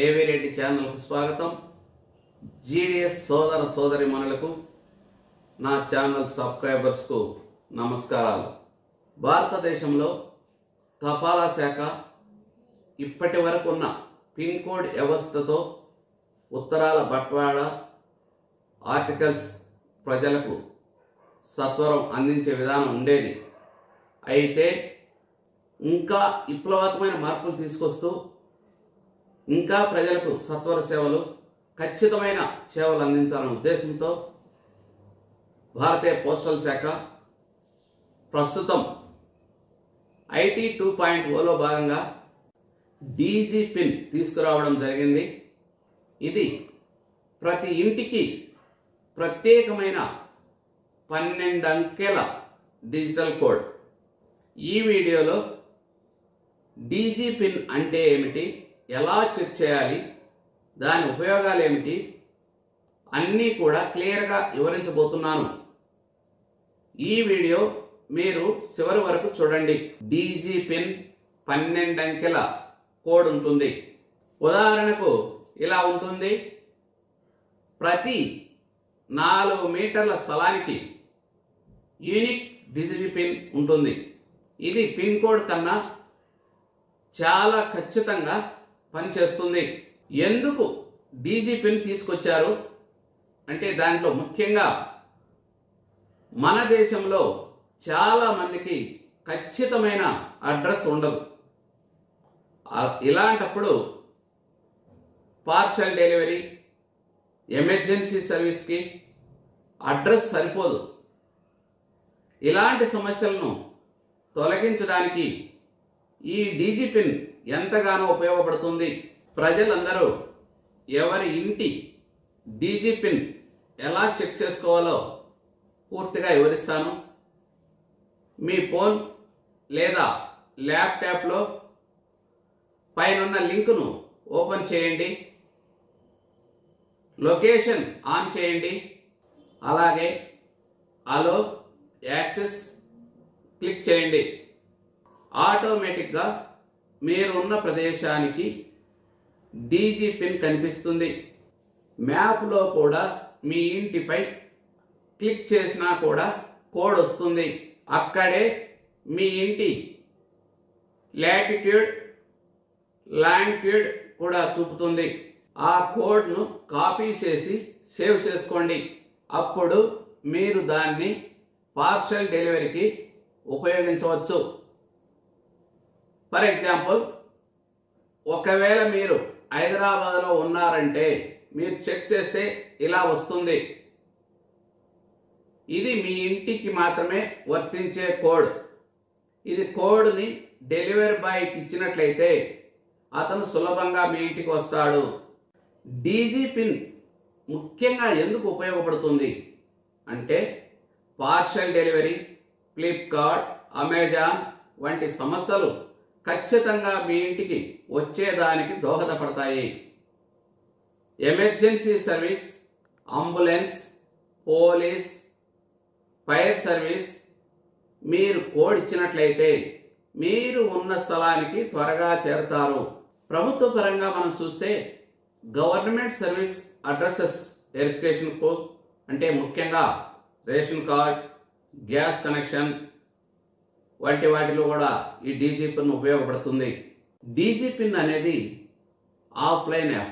ఏవి రెడ్డి ఛానల్ కు స్వాగతం. జీడీఎస్ సోదర సోదరీమణులకు నా ఛానల్ సబ్స్క్రైబర్స్ కు నమస్కారాలు. భారతదేశంలో తపాలా శాఖ ఇప్పటి వరకు ఉన్న పిన్ కోడ్ వ్యవస్థతో ఉత్తరాల బట్వాడా ఆర్టికల్స్ ప్రజలకు సత్వరం అందించే విధానం ఉండేది. అయితే ఇంకా విప్లవాత్మకమైన మార్పులు తీసుకొస్తూ ఇంకా ప్రజలకు సత్వర సేవలు, ఖచ్చితమైన సేవలు అందించాలనే ఉద్దేశంతో భారతీయ పోస్టల్ శాఖ ప్రస్తుతం ఐటీ 2.0లో భాగంగా డీజీ పిన్ తీసుకురావడం జరిగింది. ఇది ప్రతి ఇంటికి ప్రత్యేకమైన 12 అంకెల డిజిటల్ కోడ్. ఈ వీడియోలో డీజీ పిన్ అంటే ఏమిటి, ఎలా చెక్ చేయాలి, దాని ఉపయోగాలు ఏమిటి అన్నీ కూడా క్లియర్గా వివరించబోతున్నాను. ఈ వీడియో మీరు చివరి వరకు చూడండి. డీజీ పిన్ 12 అంకెల కోడ్ ఉంటుంది. ఉదాహరణకు ఇలా ఉంటుంది. ప్రతి 4 మీటర్ల స్థలానికి యూనిక్ డీజీ పిన్ ఉంటుంది. ఇది పిన్ కోడ్ కన్నా చాలా ఖచ్చితంగా పనిచేస్తుంది. ఎందుకు డీజీ పిన్ తీసుకొచ్చారు అంటే దాంట్లో ముఖ్యంగా మన దేశంలో చాలా మందికి ఖచ్చితమైన అడ్రస్ ఉండదు. ఇలాంటప్పుడు పార్సల్ డెలివరీ, ఎమర్జెన్సీ సర్వీస్కి అడ్రస్ సరిపోదు. ఇలాంటి సమస్యలను తొలగించడానికి ఈ డీజీ పిన్ ఎంతగానో ఉపయోగపడుతుంది. ప్రజలందరూ ఎవరి ఇంటి డీజీ పిన్ ఎలా చెక్ చేసుకోవాలో పూర్తిగా వివరిస్తాను. మీ ఫోన్ లేదా ల్యాప్టాప్లో పైనున్న లింకును ఓపెన్ చేయండి, లొకేషన్ ఆన్ చేయండి, అలాగే అలో యాక్సెస్ క్లిక్ చేయండి. ఆటోమేటిక్గా మీరు ఉన్న ప్రదేశానికి డీజీ పిన్ కనిపిస్తుంది. మ్యాప్లో కూడా మీ ఇంటిపై క్లిక్ చేసినా కూడా కోడ్ వస్తుంది. అక్కడే మీ ఇంటి లాటిట్యూడ్, లాంగిట్యూడ్ కూడా చూపుతుంది. ఆ కోడ్ను కాపీ చేసి సేవ్ చేసుకోండి. అప్పుడు మీరు దాన్ని పార్సల్ డెలివరీకి ఉపయోగించవచ్చు. ఫర్ ఎగ్జాంపుల్, ఒకవేళ మీరు హైదరాబాద్లో ఉన్నారంటే మీరు చెక్ చేస్తే ఇలా వస్తుంది. ఇది మీ ఇంటికి మాత్రమే వర్తించే కోడ్. ఇది కోడ్ని డెలివరీ బాయ్కి ఇచ్చినట్లయితే అతను సులభంగా మీ ఇంటికి వస్తాడు. డీజీ పిన్ ముఖ్యంగా ఎందుకు ఉపయోగపడుతుంది అంటే పార్సల్ డెలివరీ, ఫ్లిప్కార్ట్, అమెజాన్ వంటి సంస్థలు ఖచ్చితంగా మీ ఇంటికి వచ్చేదానికి దోహదపడతాయి. Emergency service, ambulance, police, fire service మీరు కోడ్ ఇచ్చినట్లయితే మీరు ఉన్న స్థలానికి త్వరగా చేరుతారు. ప్రభుత్వ పరంగా మనం చూస్తే government service addresses verification code అంటే ముఖ్యంగా రేషన్ కార్డ్, గ్యాస్ కనెక్షన్ వంటి వాటిలో కూడా ఈ డీజీ పిన్ ఉపయోగపడుతుంది. డీజీ పిన్ అనేది ఆఫ్లైన్ యాప్.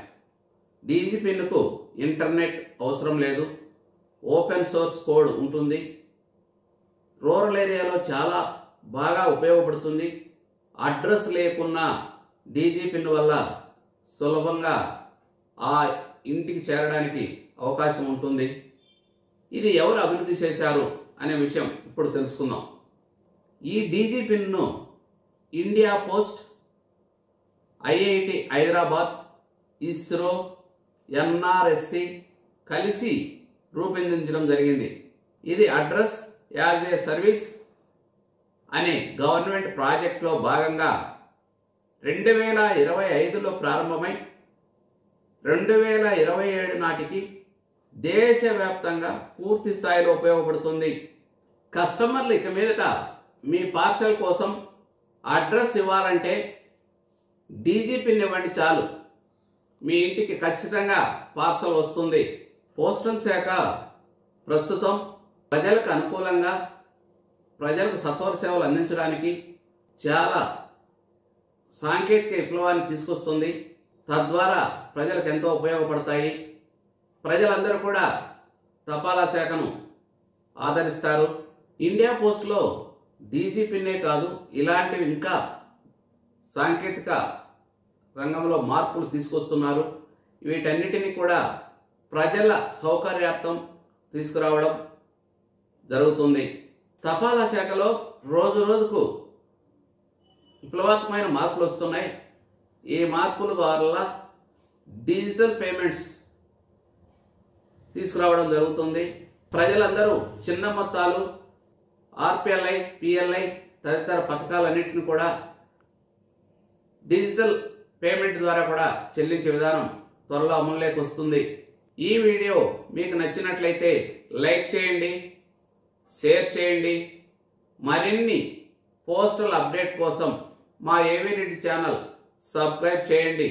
డీజీ పిన్కు ఇంటర్నెట్ అవసరం లేదు. ఓపెన్ సోర్స్ కోడ్ ఉంటుంది. రూరల్ ఏరియాలో చాలా బాగా ఉపయోగపడుతుంది. అడ్రస్ లేకున్నా డీజీ పిన్ వల్ల సులభంగా ఆ ఇంటికి చేరడానికి అవకాశం ఉంటుంది. ఇది ఎవరు అభివృద్ధి చేశారు అనే విషయం ఇప్పుడు తెలుసుకుందాం. ఈ DG pin India post, IIT Hyderabad, ISRO, NRSC కలిసి రూపొందించడం జరిగింది. ఇది అడ్రస్ యాజ్ ఏ సర్వీస్ అనే గవర్నమెంట్ ప్రాజెక్టులో భాగంగా 2025లో ప్రారంభమై 2027 నాటికి దేశవ్యాప్తంగా పూర్తి స్థాయిలో ఉపయోగపడుతుంది. కస్టమర్లు ఇక మీదట మీ పార్సల్ కోసం అడ్రస్ ఇవ్వాలంటే డీజీ పిన్ ఇవ్వండి చాలు. మీ ఇంటికి ఖచ్చితంగా పార్సల్ వస్తుంది. పోస్టల్ శాఖ ప్రస్తుతం ప్రజలకు అనుకూలంగా ప్రజలకు సత్వర సేవలు అందించడానికి చాలా సాంకేతిక విప్లవాన్ని తీసుకొస్తుంది. తద్వారా ప్రజలకు ఎంతో ఉపయోగపడతాయి. ప్రజలందరూ కూడా తపాలా శాఖను ఆదరిస్తారు. ఇండియా పోస్ట్లో డీజీపీనే కాదు, ఇలాంటివి ఇంకా సాంకేతిక రంగంలో మార్పులు తీసుకొస్తున్నారు. వీటన్నిటినీ కూడా ప్రజల సౌకర్యార్థం తీసుకురావడం జరుగుతుంది. తపాలా శాఖలో రోజు రోజుకు విప్లవాత్మకమైన మార్పులు వస్తున్నాయి. ఈ మార్పుల వల్ల డిజిటల్ పేమెంట్స్ తీసుకురావడం జరుగుతుంది. ప్రజలందరూ చిన్న మొత్తాలు ఆర్పిఎల్ఐ, పిఎల్ఐ తదితర పథకాలన్నింటినీ కూడా డిజిటల్ పేమెంట్ ద్వారా కూడా చెల్లించే విధానం త్వరలో అమలులోకి వస్తుంది. ఈ వీడియో మీకు నచ్చినట్లయితే లైక్ చేయండి, షేర్ చేయండి. మరిన్ని పోస్టల్ అప్డేట్ కోసం మా ఏవీ రెడ్డి ఛానల్ సబ్స్క్రైబ్ చేయండి.